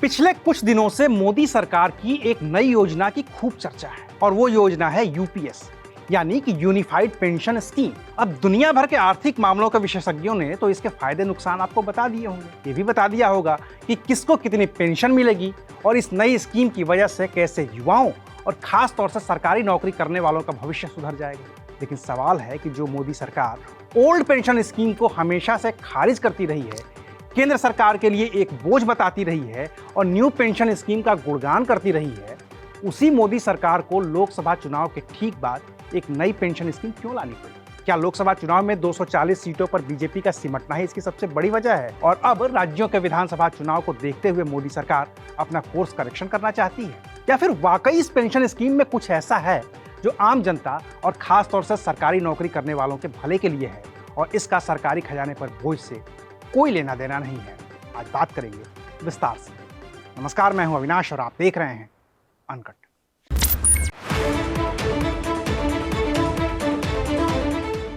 पिछले कुछ दिनों से मोदी सरकार की एक नई योजना की खूब चर्चा है और वो योजना है यूपीएस, यानी कि यूनिफाइड पेंशन स्कीम। अब दुनिया भर के आर्थिक मामलों के विशेषज्ञों ने तो इसके फायदे नुकसान आपको बता दिए होंगे। ये भी बता दिया होगा कि किसको कितनी पेंशन मिलेगी और इस नई स्कीम की वजह से कैसे युवाओं और खास तौर से सरकारी नौकरी करने वालों का भविष्य सुधर जाएगा। लेकिन सवाल है कि जो मोदी सरकार ओल्ड पेंशन स्कीम को हमेशा से खारिज करती रही है, केंद्र सरकार के लिए एक बोझ बताती रही है और न्यू पेंशन स्कीम का गुणगान करती रही है, उसी मोदी सरकार को लोकसभा चुनाव के ठीक बाद एक नई पेंशन स्कीम क्यों लानी पड़ी? क्या लोकसभा चुनाव में 240 सीटों पर बीजेपी का सिमटना ही इसकी सबसे बड़ी वजह है? और अब राज्यों के विधानसभा चुनाव को देखते हुए मोदी सरकार अपना कोर्स करेक्शन करना चाहती है, या फिर वाकई इस पेंशन स्कीम में कुछ ऐसा है जो आम जनता और खास तौर से सरकारी नौकरी करने वालों के भले के लिए है और इसका सरकारी खजाने पर बोझ से कोई लेना देना नहीं है? आज बात करेंगे विस्तार से। नमस्कार, मैं हूं अविनाश और आप देख रहे हैं अनकट।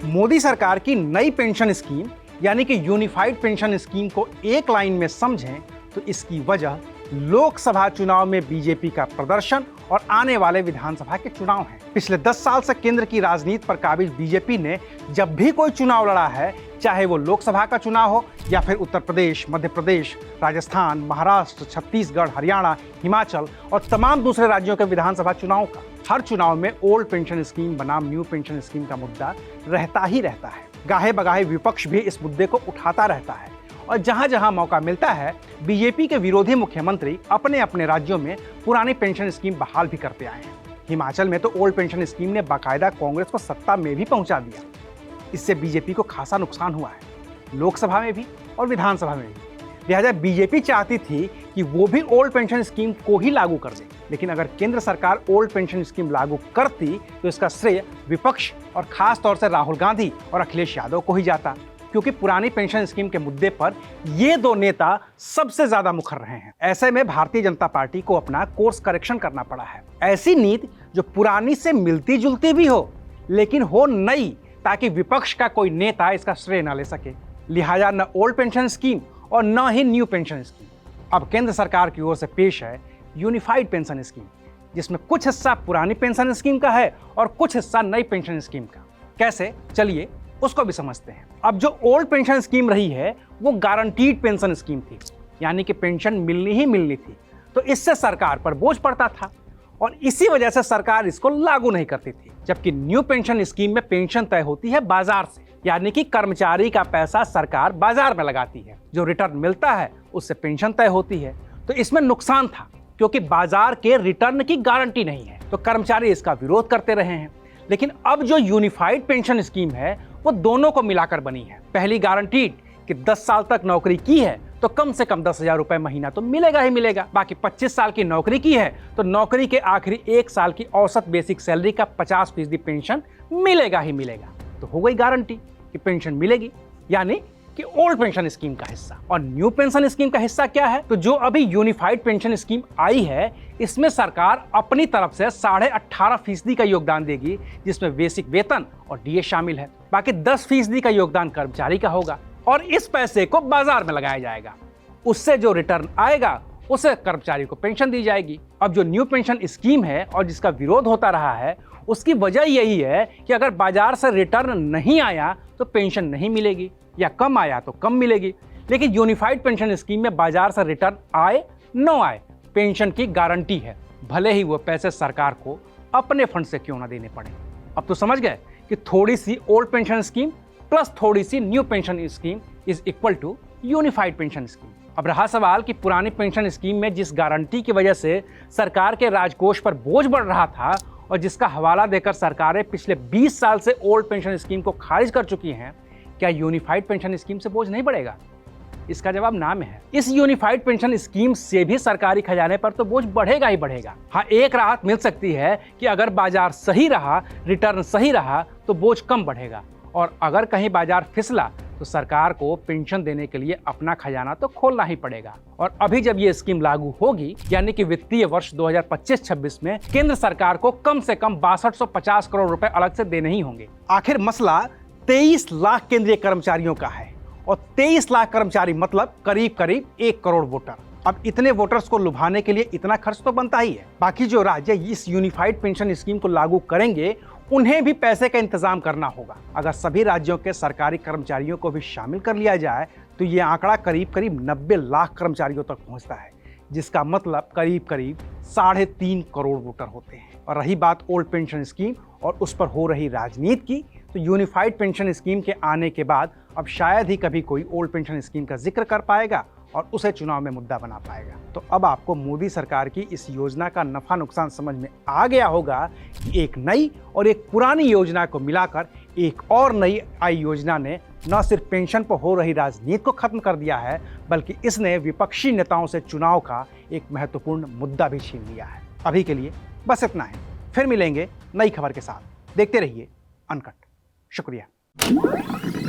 मोदी सरकार की नई पेंशन स्कीम यानी कि यूनिफाइड पेंशन स्कीम को एक लाइन में समझें तो इसकी वजह लोकसभा चुनाव में बीजेपी का प्रदर्शन और आने वाले विधानसभा के चुनाव हैं। पिछले 10 साल से केंद्र की राजनीति पर काबिज बीजेपी ने जब भी कोई चुनाव लड़ा है, चाहे वो लोकसभा का चुनाव हो या फिर उत्तर प्रदेश, मध्य प्रदेश, राजस्थान, महाराष्ट्र, छत्तीसगढ़, हरियाणा, हिमाचल और तमाम दूसरे राज्यों के विधानसभा चुनाव का, हर चुनाव में ओल्ड पेंशन स्कीम बनाम न्यू पेंशन स्कीम का मुद्दा रहता ही रहता है। गाहे बगाहे विपक्ष भी इस मुद्दे को उठाता रहता है और जहां जहां मौका मिलता है, बीजेपी के विरोधी मुख्यमंत्री अपने अपने राज्यों में पुरानी पेंशन स्कीम बहाल भी करते आए हैं। हिमाचल में तो ओल्ड पेंशन स्कीम ने बाकायदा कांग्रेस को सत्ता में भी पहुंचा दिया। इससे बीजेपी को खासा नुकसान हुआ है, लोकसभा में भी और विधानसभा में भी। लिहाजा बीजेपी चाहती थी कि वो भी ओल्ड पेंशन स्कीम को ही लागू कर दे, लेकिन अगर केंद्र सरकार ओल्ड पेंशन स्कीम लागू करती तो इसका श्रेय विपक्ष और खास तौर से राहुल गांधी और अखिलेश यादव को ही जाता, क्योंकि पुरानी पेंशन स्कीम के मुद्दे पर ये दो नेता सबसे ज्यादा मुखर रहे हैं। ऐसे में भारतीय जनता पार्टी को अपना कोर्स करेक्शन करना पड़ा है। ऐसी नीति जो पुरानी से मिलती जुलती भी हो लेकिन हो नई, ताकि विपक्ष का कोई नेता इसका श्रेय न ले सके। लिहाजा न ओल्ड पेंशन स्कीम और न ही न्यू पेंशन स्कीम। अब केंद्र सरकार की ओर से पेश है यूनिफाइड पेंशन स्कीम, जिसमें कुछ हिस्सा पुरानी पेंशन स्कीम का है और कुछ हिस्सा नई पेंशन स्कीम का। कैसे, चलिए उसको भी समझते हैं। अब जो ओल्ड पेंशन स्कीम रही है वो गारंटीड पेंशन स्कीम थी, यानी कि पेंशन मिलनी ही मिलनी थी, तो इससे सरकार पर बोझ पड़ता था और इसी वजह से सरकार इसको लागू नहीं करती थी। जबकि न्यू पेंशन स्कीम में पेंशन तय होती है बाजार से, यानी कि कर्मचारी का पैसा सरकार बाजार में लगाती है, जो रिटर्न मिलता है उससे पेंशन तय होती है। तो इसमें नुकसान था क्योंकि बाजार के रिटर्न की गारंटी नहीं है, तो कर्मचारी इसका विरोध करते रहे हैं। लेकिन अब जो यूनिफाइड पेंशन स्कीम है वो दोनों को मिलाकर बनी है। पहली गारंटीड कि 10 साल तक नौकरी की है तो कम से कम 10,000 रुपए महीना तो मिलेगा ही मिलेगा। बाकी 25 साल की नौकरी की है तो नौकरी के आखिरी 1 साल की औसत बेसिक सैलरी का 50% पेंशन मिलेगा ही मिलेगा। तो हो गई गारंटी कि पेंशन मिलेगी, यानी कि ओल्ड पेंशन स्कीम का हिस्सा। और न्यू पेंशन स्कीम का हिस्सा क्या है? तो जो अभी यूनिफाइड पेंशन स्कीम आई है, इसमें सरकार अपनी तरफ से 18.5% का योगदान देगी, जिसमें बेसिक वेतन और डीए शामिल है। बाकी 10% का योगदान कर्मचारी का होगा और इस पैसे को बाजार में लगाया जाएगा। उससे जो रिटर्न आएगा उसे कर्मचारी को पेंशन दी जाएगी। अब जो न्यू पेंशन स्कीम है और जिसका विरोध होता रहा है, उसकी वजह यही है कि अगर बाजार से रिटर्न नहीं आया तो पेंशन नहीं मिलेगी, या कम आया तो कम मिलेगी। लेकिन यूनिफाइड पेंशन स्कीम में बाजार से रिटर्न आए न आए, पेंशन की गारंटी है, भले ही वो पैसे सरकार को अपने फंड से क्यों ना देने पड़े। अब तो समझ गए कि थोड़ी सी ओल्ड पेंशन स्कीम प्लस थोड़ी सी new pension scheme is equal to unified pension scheme. अब रहा सवाल कि पुरानी पेंशन स्कीम में जिस गारंटी की वजह से सरकार के राजकोष पर बोझ बढ़ रहा था और जिसका हवाला देकर सरकारें पिछले 20 साल से ओल्ड पेंशन स्कीम को खारिज कर चुकी हैं, क्या यूनिफाइड पेंशन स्कीम से बोझ नहीं बढ़ेगा? इसका जवाब ना में है। इस यूनिफाइड पेंशन स्कीम से भी सरकारी खजाने पर तो बोझ बढ़ेगा ही बढ़ेगा। हाँ, एक राहत मिल सकती है कि अगर बाजार सही रहा, रिटर्न सही रहा तो बोझ कम बढ़ेगा, और अगर कहीं बाजार फिसला तो सरकार को पेंशन देने के लिए अपना खजाना तो खोलना ही पड़ेगा। और अभी जब ये स्कीम लागू होगी, यानी कि वित्तीय वर्ष 2025-26 में केंद्र सरकार को कम से कम 6250 करोड़ रुपए अलग से देने ही होंगे। आखिर मसला 23 लाख केंद्रीय कर्मचारियों का है और 23 लाख कर्मचारी मतलब करीब करीब 1 करोड़ वोटर। अब इतने वोटर्स को लुभाने के लिए इतना खर्च तो बनता ही है। बाकी जो राज्य इस यूनिफाइड पेंशन स्कीम को लागू करेंगे उन्हें भी पैसे का इंतजाम करना होगा। अगर सभी राज्यों के सरकारी कर्मचारियों को भी शामिल कर लिया जाए तो ये आंकड़ा करीब करीब 90 लाख कर्मचारियों तक पहुंचता है, जिसका मतलब करीब करीब 3.5 करोड़ वोटर होते हैं। और रही बात ओल्ड पेंशन स्कीम और उस पर हो रही राजनीति की, तो यूनिफाइड पेंशन स्कीम के आने के बाद अब शायद ही कभी कोई ओल्ड पेंशन स्कीम का जिक्र कर पाएगा और उसे चुनाव में मुद्दा बना पाएगा। तो अब आपको मोदी सरकार की इस योजना का नफा नुकसान समझ में आ गया होगा कि एक नई और एक पुरानी योजना को मिलाकर एक और नई आई योजना ने न सिर्फ पेंशन पर हो रही राजनीति को खत्म कर दिया है, बल्कि इसने विपक्षी नेताओं से चुनाव का एक महत्वपूर्ण मुद्दा भी छीन लिया है। अभी के लिए बस इतना है, फिर मिलेंगे नई खबर के साथ। देखते रहिए अनकट। शुक्रिया।